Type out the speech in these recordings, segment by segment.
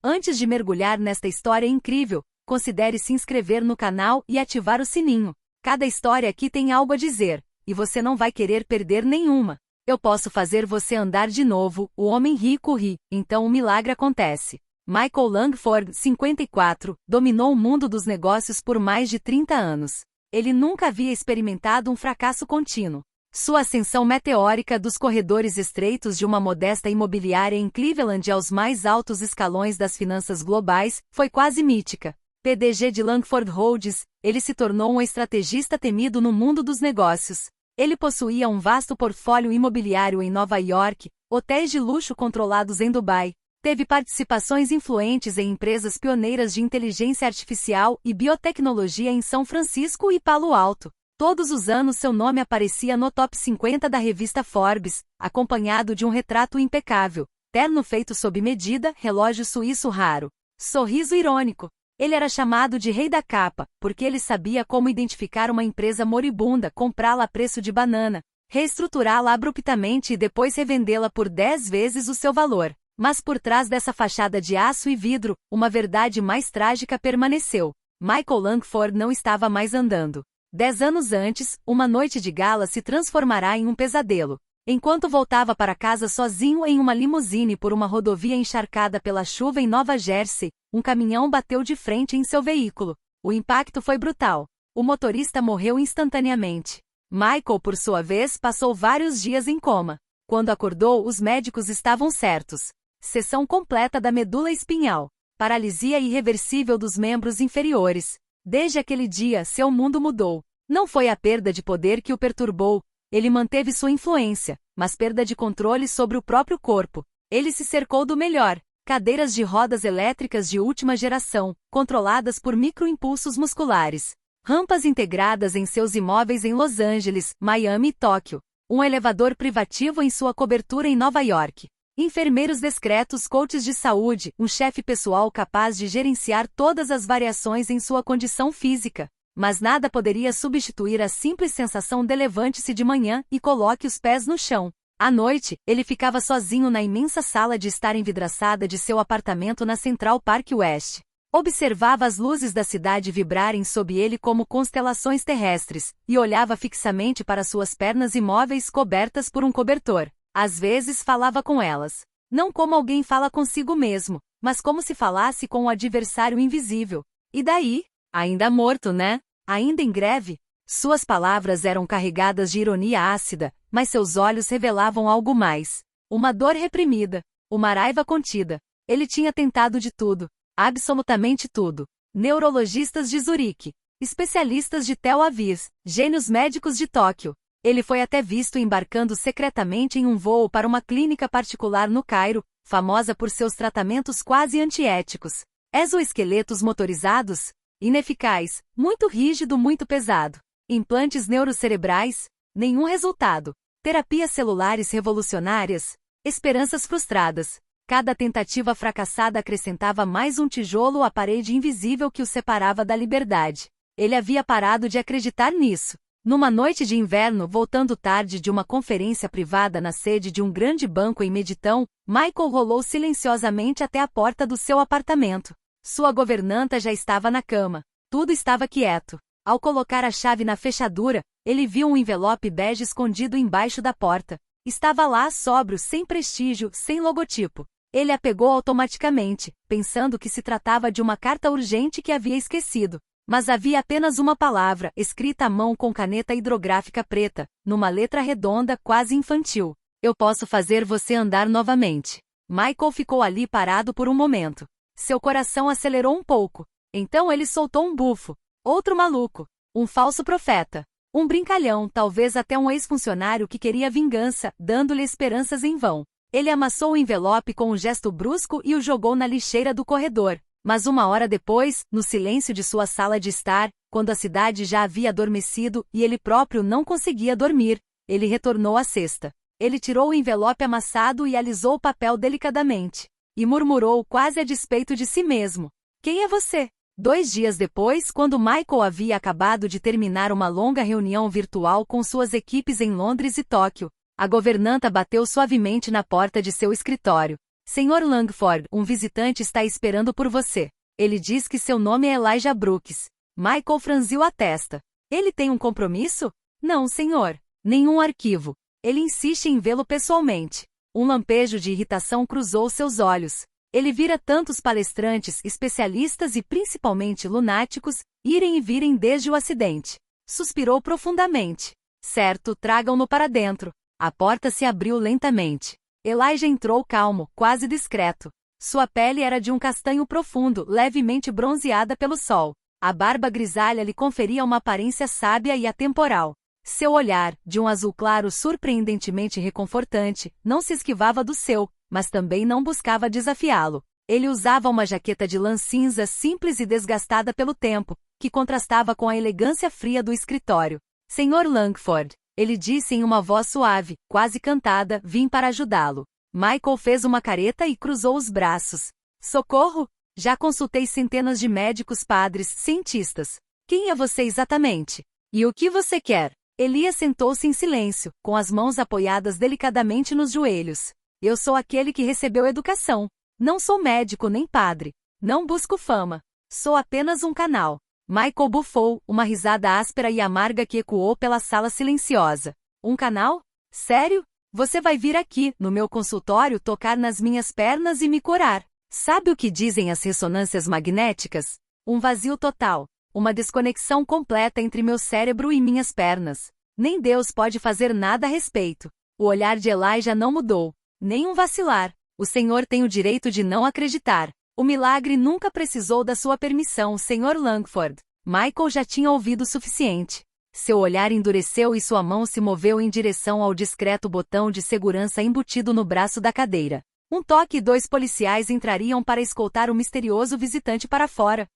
Antes de mergulhar nesta história incrível, considere se inscrever no canal e ativar o sininho. Cada história aqui tem algo a dizer, e você não vai querer perder nenhuma. Eu posso fazer você andar de novo, o homem rico ri, então o milagre acontece. Michael Langford, 54, dominou o mundo dos negócios por mais de 30 anos. Ele nunca havia experimentado um fracasso contínuo. Sua ascensão meteórica dos corredores estreitos de uma modesta imobiliária em Cleveland aos mais altos escalões das finanças globais foi quase mítica. PDG de Langford Holdings, ele se tornou um estrategista temido no mundo dos negócios. Ele possuía um vasto portfólio imobiliário em Nova York, hotéis de luxo controlados em Dubai. Teve participações influentes em empresas pioneiras de inteligência artificial e biotecnologia em São Francisco e Palo Alto. Todos os anos seu nome aparecia no top 50 da revista Forbes, acompanhado de um retrato impecável, terno feito sob medida, relógio suíço raro. Sorriso irônico. Ele era chamado de Rei da Capa, porque ele sabia como identificar uma empresa moribunda, comprá-la a preço de banana, reestruturá-la abruptamente e depois revendê-la por 10 vezes o seu valor. Mas por trás dessa fachada de aço e vidro, uma verdade mais trágica permaneceu. Michael Langford não estava mais andando. 10 anos antes, uma noite de gala se transformará em um pesadelo. Enquanto voltava para casa sozinho em uma limusine por uma rodovia encharcada pela chuva em Nova Jersey, um caminhão bateu de frente em seu veículo. O impacto foi brutal. O motorista morreu instantaneamente. Michael, por sua vez, passou vários dias em coma. Quando acordou, os médicos estavam certos. Seção completa da medula espinhal. Paralisia irreversível dos membros inferiores. Desde aquele dia, seu mundo mudou. Não foi a perda de poder que o perturbou. Ele manteve sua influência, mas perda de controle sobre o próprio corpo. Ele se cercou do melhor. Cadeiras de rodas elétricas de última geração, controladas por microimpulsos musculares. Rampas integradas em seus imóveis em Los Angeles, Miami e Tóquio. Um elevador privativo em sua cobertura em Nova York. Enfermeiros discretos, coaches de saúde, um chefe pessoal capaz de gerenciar todas as variações em sua condição física. Mas nada poderia substituir a simples sensação de levante-se de manhã e coloque os pés no chão. À noite, ele ficava sozinho na imensa sala de estar envidraçada de seu apartamento na Central Park West. Observava as luzes da cidade vibrarem sob ele como constelações terrestres, e olhava fixamente para suas pernas imóveis cobertas por um cobertor. Às vezes falava com elas. Não como alguém fala consigo mesmo, mas como se falasse com um adversário invisível. E daí? Ainda morto, né? Ainda em greve? Suas palavras eram carregadas de ironia ácida, mas seus olhos revelavam algo mais. Uma dor reprimida. Uma raiva contida. Ele tinha tentado de tudo. Absolutamente tudo. Neurologistas de Zurique. Especialistas de Tel Aviv. Gênios médicos de Tóquio. Ele foi até visto embarcando secretamente em um voo para uma clínica particular no Cairo, famosa por seus tratamentos quase antiéticos. Exoesqueletos motorizados? Ineficaz, muito rígido, muito pesado. Implantes neurocerebrais? Nenhum resultado. Terapias celulares revolucionárias? Esperanças frustradas. Cada tentativa fracassada acrescentava mais um tijolo à parede invisível que o separava da liberdade. Ele havia parado de acreditar nisso. Numa noite de inverno, voltando tarde de uma conferência privada na sede de um grande banco em Meditão, Michael rolou silenciosamente até a porta do seu apartamento. Sua governanta já estava na cama. Tudo estava quieto. Ao colocar a chave na fechadura, ele viu um envelope bege escondido embaixo da porta. Estava lá sóbrio, sem prestígio, sem logotipo. Ele a pegou automaticamente, pensando que se tratava de uma carta urgente que havia esquecido. Mas havia apenas uma palavra, escrita à mão com caneta hidrográfica preta, numa letra redonda, quase infantil. Eu posso fazer você andar novamente. Michael ficou ali parado por um momento. Seu coração acelerou um pouco. Então ele soltou um bufo. Outro maluco. Um falso profeta. Um brincalhão, talvez até um ex-funcionário que queria vingança, dando-lhe esperanças em vão. Ele amassou o envelope com um gesto brusco e o jogou na lixeira do corredor. Mas uma hora depois, no silêncio de sua sala de estar, quando a cidade já havia adormecido e ele próprio não conseguia dormir, ele retornou à cesta. Ele tirou o envelope amassado e alisou o papel delicadamente. E murmurou quase a despeito de si mesmo. Quem é você? 2 dias depois, quando Michael havia acabado de terminar uma longa reunião virtual com suas equipes em Londres e Tóquio, a governanta bateu suavemente na porta de seu escritório. Senhor Langford, um visitante está esperando por você. Ele diz que seu nome é Elijah Brooks. Michael franziu a testa. Ele tem um compromisso? Não, senhor. Nenhum arquivo. Ele insiste em vê-lo pessoalmente. Um lampejo de irritação cruzou seus olhos. Ele vira tantos palestrantes, especialistas e principalmente lunáticos, irem e virem desde o acidente. Suspirou profundamente. Certo, tragam-no para dentro. A porta se abriu lentamente. Elijah entrou calmo, quase discreto. Sua pele era de um castanho profundo, levemente bronzeada pelo sol. A barba grisalha lhe conferia uma aparência sábia e atemporal. Seu olhar, de um azul claro surpreendentemente reconfortante, não se esquivava do seu, mas também não buscava desafiá-lo. Ele usava uma jaqueta de lã cinza simples e desgastada pelo tempo, que contrastava com a elegância fria do escritório. Senhor Langford, ele disse em uma voz suave, quase cantada, vim para ajudá-lo. Michael fez uma careta e cruzou os braços. Socorro? Já consultei centenas de médicos, padres, cientistas. Quem é você exatamente? E o que você quer? Elias sentou-se em silêncio, com as mãos apoiadas delicadamente nos joelhos. Eu sou aquele que recebeu educação. Não sou médico nem padre. Não busco fama. Sou apenas um canal. Michael bufou, uma risada áspera e amarga que ecoou pela sala silenciosa. Um canal? Sério? Você vai vir aqui, no meu consultório, tocar nas minhas pernas e me curar. Sabe o que dizem as ressonâncias magnéticas? Um vazio total. Uma desconexão completa entre meu cérebro e minhas pernas. Nem Deus pode fazer nada a respeito. O olhar de Elijah não mudou. Nem um vacilar. O Senhor tem o direito de não acreditar. O milagre nunca precisou da sua permissão, Sr. Langford. Michael já tinha ouvido o suficiente. Seu olhar endureceu e sua mão se moveu em direção ao discreto botão de segurança embutido no braço da cadeira. Um toque e 2 policiais entrariam para escoltar o misterioso visitante para fora.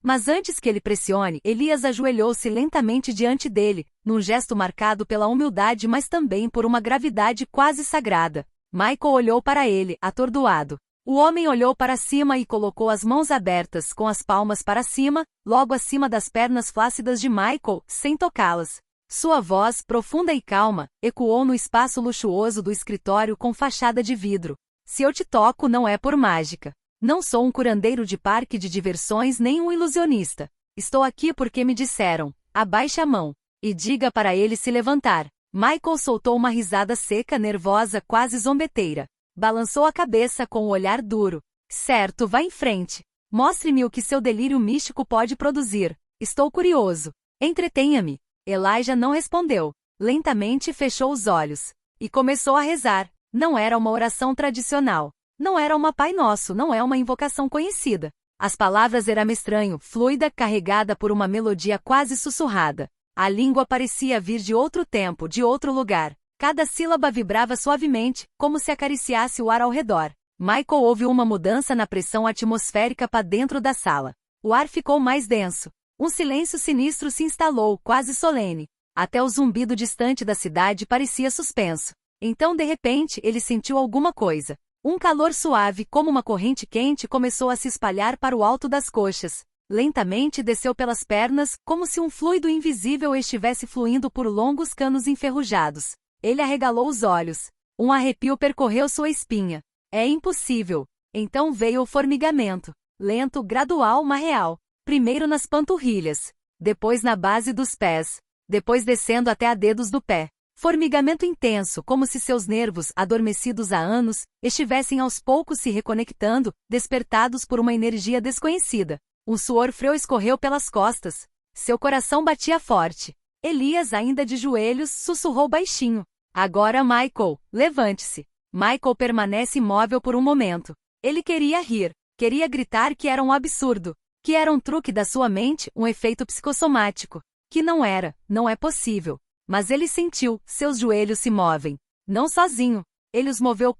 Mas antes que ele pressione, Elias ajoelhou-se lentamente diante dele, num gesto marcado pela humildade mas também por uma gravidade quase sagrada. Michael olhou para ele, atordoado. O homem olhou para cima e colocou as mãos abertas, com as palmas para cima, logo acima das pernas flácidas de Michael, sem tocá-las. Sua voz, profunda e calma, ecoou no espaço luxuoso do escritório com fachada de vidro. Se eu te toco não é por mágica. Não sou um curandeiro de parque de diversões nem um ilusionista. Estou aqui porque me disseram, abaixe a mão. E diga para ele se levantar. Michael soltou uma risada seca, nervosa, quase zombeteira. Balançou a cabeça com o olhar duro. Certo, vá em frente. Mostre-me o que seu delírio místico pode produzir. Estou curioso. Entretenha-me. Elijah não respondeu. Lentamente fechou os olhos. E começou a rezar. Não era uma oração tradicional. Não era uma Pai Nosso, não é uma invocação conhecida. As palavras eram estranho, fluida, carregada por uma melodia quase sussurrada. A língua parecia vir de outro tempo, de outro lugar. Cada sílaba vibrava suavemente, como se acariciasse o ar ao redor. Michael ouviu uma mudança na pressão atmosférica para dentro da sala. O ar ficou mais denso. Um silêncio sinistro se instalou, quase solene. Até o zumbido distante da cidade parecia suspenso. Então, de repente, ele sentiu alguma coisa. Um calor suave, como uma corrente quente, começou a se espalhar para o alto das coxas. Lentamente desceu pelas pernas, como se um fluido invisível estivesse fluindo por longos canos enferrujados. Ele arregalou os olhos. Um arrepio percorreu sua espinha. É impossível. Então veio o formigamento. Lento, gradual, mas real. Primeiro nas panturrilhas. Depois na base dos pés. Depois descendo até a dedos do pé. Formigamento intenso, como se seus nervos, adormecidos há anos, estivessem aos poucos se reconectando, despertados por uma energia desconhecida. Um suor frio escorreu pelas costas. Seu coração batia forte. Elias, ainda de joelhos, sussurrou baixinho. Agora, Michael, levante-se. Michael permanece imóvel por um momento. Ele queria rir. Queria gritar que era um absurdo. Que era um truque da sua mente, um efeito psicossomático. Que não era, não é possível. Mas ele sentiu, seus joelhos se movem. Não sozinho. Ele os moveu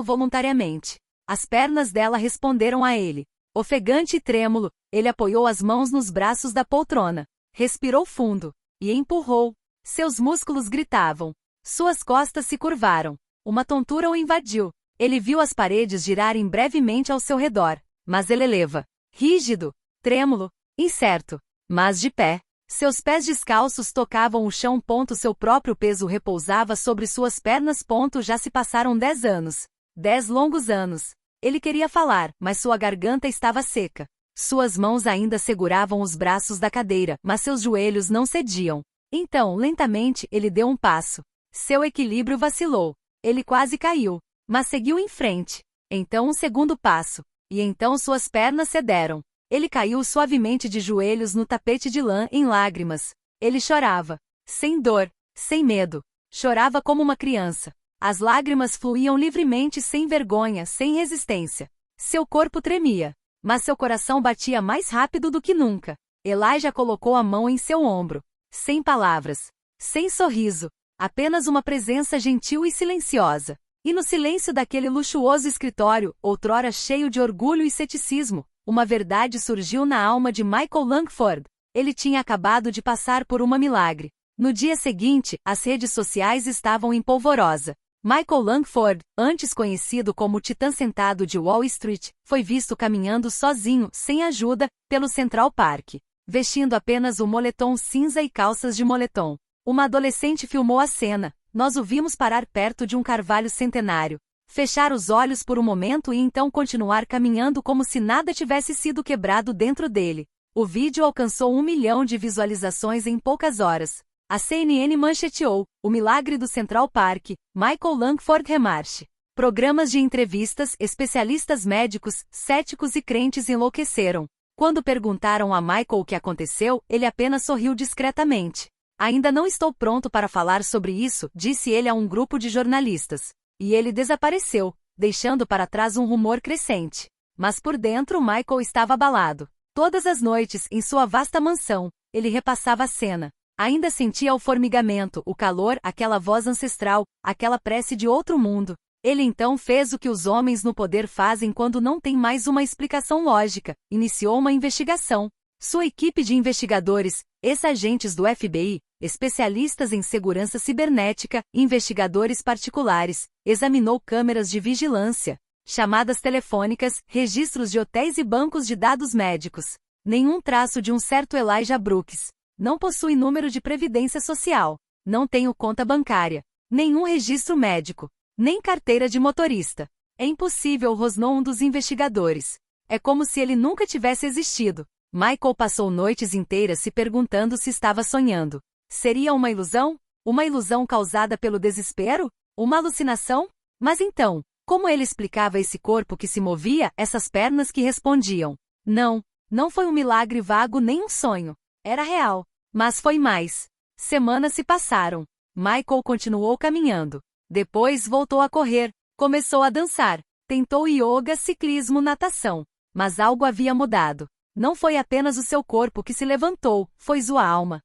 voluntariamente. As pernas dela responderam a ele. Ofegante e trêmulo, ele apoiou as mãos nos braços da poltrona. Respirou fundo. E empurrou. Seus músculos gritavam. Suas costas se curvaram. Uma tontura o invadiu. Ele viu as paredes girarem brevemente ao seu redor. Mas ele eleva. Rígido. Trêmulo. Incerto. Mas de pé. Seus pés descalços tocavam o chão. Seu próprio peso repousava sobre suas pernas. Já se passaram 10 anos. 10 longos anos. Ele queria falar, mas sua garganta estava seca. Suas mãos ainda seguravam os braços da cadeira, mas seus joelhos não cediam. Então, lentamente, ele deu um passo. Seu equilíbrio vacilou. Ele quase caiu, mas seguiu em frente. Então um segundo passo. E então suas pernas cederam. Ele caiu suavemente de joelhos no tapete de lã em lágrimas. Ele chorava. Sem dor, sem medo. Chorava como uma criança. As lágrimas fluíam livremente sem vergonha, sem resistência. Seu corpo tremia. Mas seu coração batia mais rápido do que nunca. Elijah colocou a mão em seu ombro. Sem palavras. Sem sorriso. Apenas uma presença gentil e silenciosa. E no silêncio daquele luxuoso escritório, outrora cheio de orgulho e ceticismo, uma verdade surgiu na alma de Michael Langford. Ele tinha acabado de passar por um milagre. No dia seguinte, as redes sociais estavam em polvorosa. Michael Langford, antes conhecido como o Titã Sentado de Wall Street, foi visto caminhando sozinho, sem ajuda, pelo Central Park, vestindo apenas um moletom cinza e calças de moletom. Uma adolescente filmou a cena. Nós o vimos parar perto de um carvalho centenário, fechar os olhos por um momento e então continuar caminhando como se nada tivesse sido quebrado dentro dele. O vídeo alcançou 1 milhão de visualizações em poucas horas. A CNN mancheteou: o milagre do Central Park, Michael Langford remarche. Programas de entrevistas, especialistas médicos, céticos e crentes enlouqueceram. Quando perguntaram a Michael o que aconteceu, ele apenas sorriu discretamente. Ainda não estou pronto para falar sobre isso, disse ele a um grupo de jornalistas. E ele desapareceu, deixando para trás um rumor crescente. Mas por dentro Michael estava abalado. Todas as noites, em sua vasta mansão, ele repassava a cena. Ainda sentia o formigamento, o calor, aquela voz ancestral, aquela prece de outro mundo. Ele então fez o que os homens no poder fazem quando não tem mais uma explicação lógica. Iniciou uma investigação. Sua equipe de investigadores, ex-agentes do FBI, especialistas em segurança cibernética, investigadores particulares, examinou câmeras de vigilância, chamadas telefônicas, registros de hotéis e bancos de dados médicos. Nenhum traço de um certo Elijah Brooks. Não possui número de previdência social. Não tem conta bancária. Nenhum registro médico. Nem carteira de motorista. É impossível, rosnou um dos investigadores. É como se ele nunca tivesse existido. Michael passou noites inteiras se perguntando se estava sonhando. Seria uma ilusão? Uma ilusão causada pelo desespero? Uma alucinação? Mas então, como ele explicava esse corpo que se movia, essas pernas que respondiam? Não, não foi um milagre vago nem um sonho. Era real. Mas foi mais. Semanas se passaram. Michael continuou caminhando. Depois voltou a correr. Começou a dançar. Tentou yoga, ciclismo, natação. Mas algo havia mudado. Não foi apenas o seu corpo que se levantou, foi sua alma.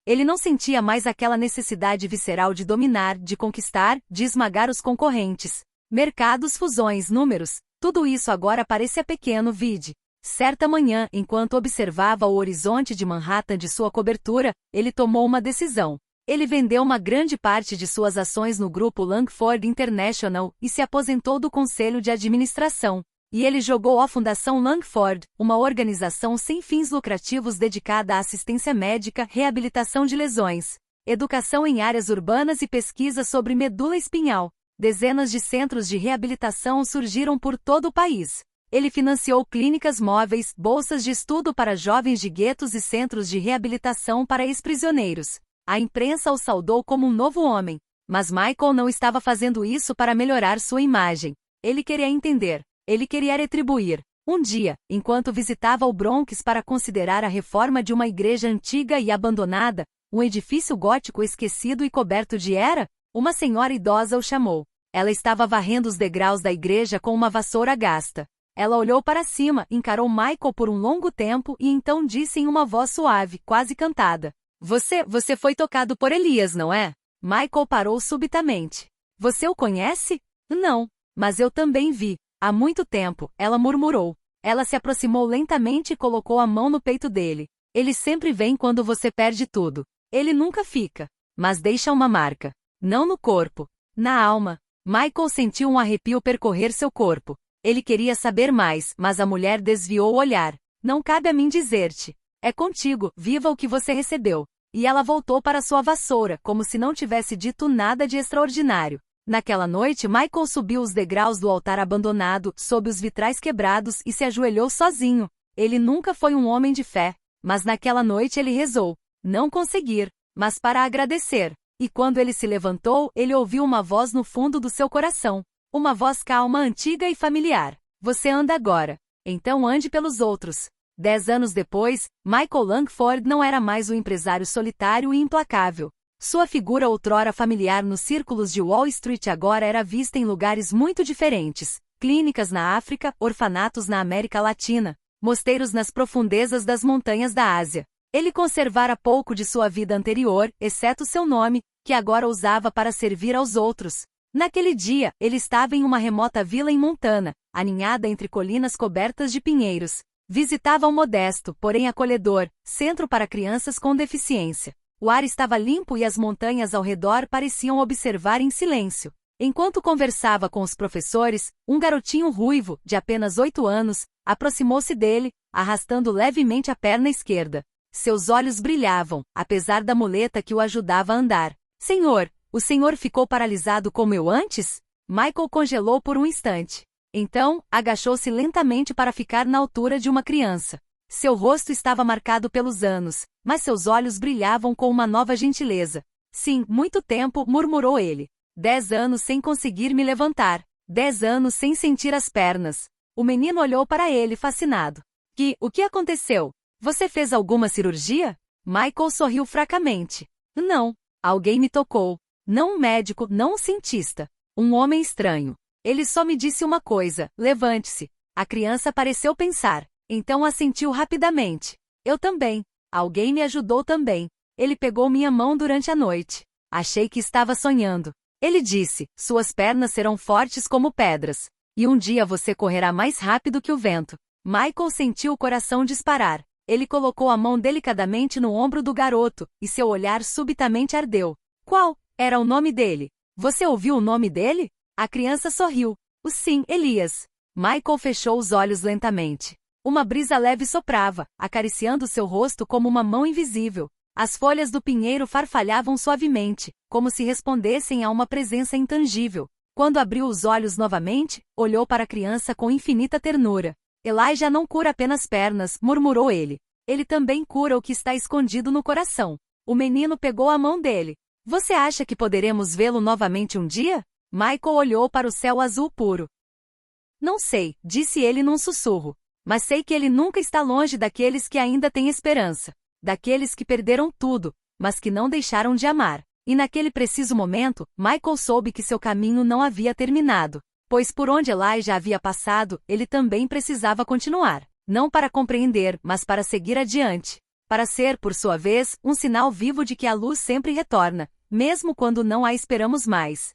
Ele não sentia mais aquela necessidade visceral de dominar, de conquistar, de esmagar os concorrentes. Mercados, fusões, números, tudo isso agora parecia pequeno. Vide. Certa manhã, enquanto observava o horizonte de Manhattan de sua cobertura, ele tomou uma decisão. Ele vendeu uma grande parte de suas ações no grupo Langford International e se aposentou do conselho de administração. E ele jogou a Fundação Langford, uma organização sem fins lucrativos dedicada à assistência médica, reabilitação de lesões, educação em áreas urbanas e pesquisa sobre medula espinhal. Dezenas de centros de reabilitação surgiram por todo o país. Ele financiou clínicas móveis, bolsas de estudo para jovens de guetos e centros de reabilitação para ex-prisioneiros. A imprensa o saudou como um novo homem. Mas Michael não estava fazendo isso para melhorar sua imagem. Ele queria entender. Ele queria retribuir. Um dia, enquanto visitava o Bronx para considerar a reforma de uma igreja antiga e abandonada, um edifício gótico esquecido e coberto de era, uma senhora idosa o chamou. Ela estava varrendo os degraus da igreja com uma vassoura gasta. Ela olhou para cima, encarou Michael por um longo tempo e então disse em uma voz suave, quase cantada: Você foi tocado por Elias, não é? Michael parou subitamente. Você o conhece? Não, mas eu também vi. Há muito tempo, ela murmurou. Ela se aproximou lentamente e colocou a mão no peito dele. Ele sempre vem quando você perde tudo. Ele nunca fica, mas deixa uma marca. Não no corpo, na alma. Michael sentiu um arrepio percorrer seu corpo. Ele queria saber mais, mas a mulher desviou o olhar. Não cabe a mim dizer-te. É contigo, viva o que você recebeu. E ela voltou para sua vassoura, como se não tivesse dito nada de extraordinário. Naquela noite, Michael subiu os degraus do altar abandonado, sob os vitrais quebrados e se ajoelhou sozinho. Ele nunca foi um homem de fé, mas naquela noite ele rezou. Não conseguir, mas para agradecer. E quando ele se levantou, ele ouviu uma voz no fundo do seu coração. Uma voz calma, antiga e familiar. Você anda agora. Então ande pelos outros. 10 anos depois, Michael Langford não era mais o empresário solitário e implacável. Sua figura outrora familiar nos círculos de Wall Street agora era vista em lugares muito diferentes. Clínicas na África, orfanatos na América Latina, mosteiros nas profundezas das montanhas da Ásia. Ele conservara pouco de sua vida anterior, exceto seu nome, que agora usava para servir aos outros. Naquele dia, ele estava em uma remota vila em Montana, aninhada entre colinas cobertas de pinheiros. Visitava um modesto, porém acolhedor, centro para crianças com deficiência. O ar estava limpo e as montanhas ao redor pareciam observar em silêncio. Enquanto conversava com os professores, um garotinho ruivo, de apenas 8 anos, aproximou-se dele, arrastando levemente a perna esquerda. Seus olhos brilhavam, apesar da muleta que o ajudava a andar. Senhor, o senhor ficou paralisado como eu antes? Michael congelou por um instante. Então, agachou-se lentamente para ficar na altura de uma criança. Seu rosto estava marcado pelos anos, mas seus olhos brilhavam com uma nova gentileza. Sim, muito tempo, murmurou ele. 10 anos sem conseguir me levantar. 10 anos sem sentir as pernas. O menino olhou para ele fascinado. O que aconteceu? Você fez alguma cirurgia? Michael sorriu fracamente. Não. Alguém me tocou. Não um médico, não um cientista. Um homem estranho. Ele só me disse uma coisa: levante-se. A criança pareceu pensar. Então assentiu rapidamente. Eu também. Alguém me ajudou também. Ele pegou minha mão durante a noite. Achei que estava sonhando. Ele disse: suas pernas serão fortes como pedras. E um dia você correrá mais rápido que o vento. Michael sentiu o coração disparar. Ele colocou a mão delicadamente no ombro do garoto, e seu olhar subitamente ardeu. Qual era o nome dele? Você ouviu o nome dele? A criança sorriu. Sim, Elias. Michael fechou os olhos lentamente. Uma brisa leve soprava, acariciando seu rosto como uma mão invisível. As folhas do pinheiro farfalhavam suavemente, como se respondessem a uma presença intangível. Quando abriu os olhos novamente, olhou para a criança com infinita ternura. Elijah não cura apenas pernas, murmurou ele. Ele também cura o que está escondido no coração. O menino pegou a mão dele. Você acha que poderemos vê-lo novamente um dia? Michael olhou para o céu azul puro. Não sei, disse ele num sussurro. Mas sei que ele nunca está longe daqueles que ainda têm esperança. Daqueles que perderam tudo, mas que não deixaram de amar. E naquele preciso momento, Michael soube que seu caminho não havia terminado. Pois por onde Elijah havia passado, ele também precisava continuar. Não para compreender, mas para seguir adiante. Para ser, por sua vez, um sinal vivo de que a luz sempre retorna, mesmo quando não a esperamos mais.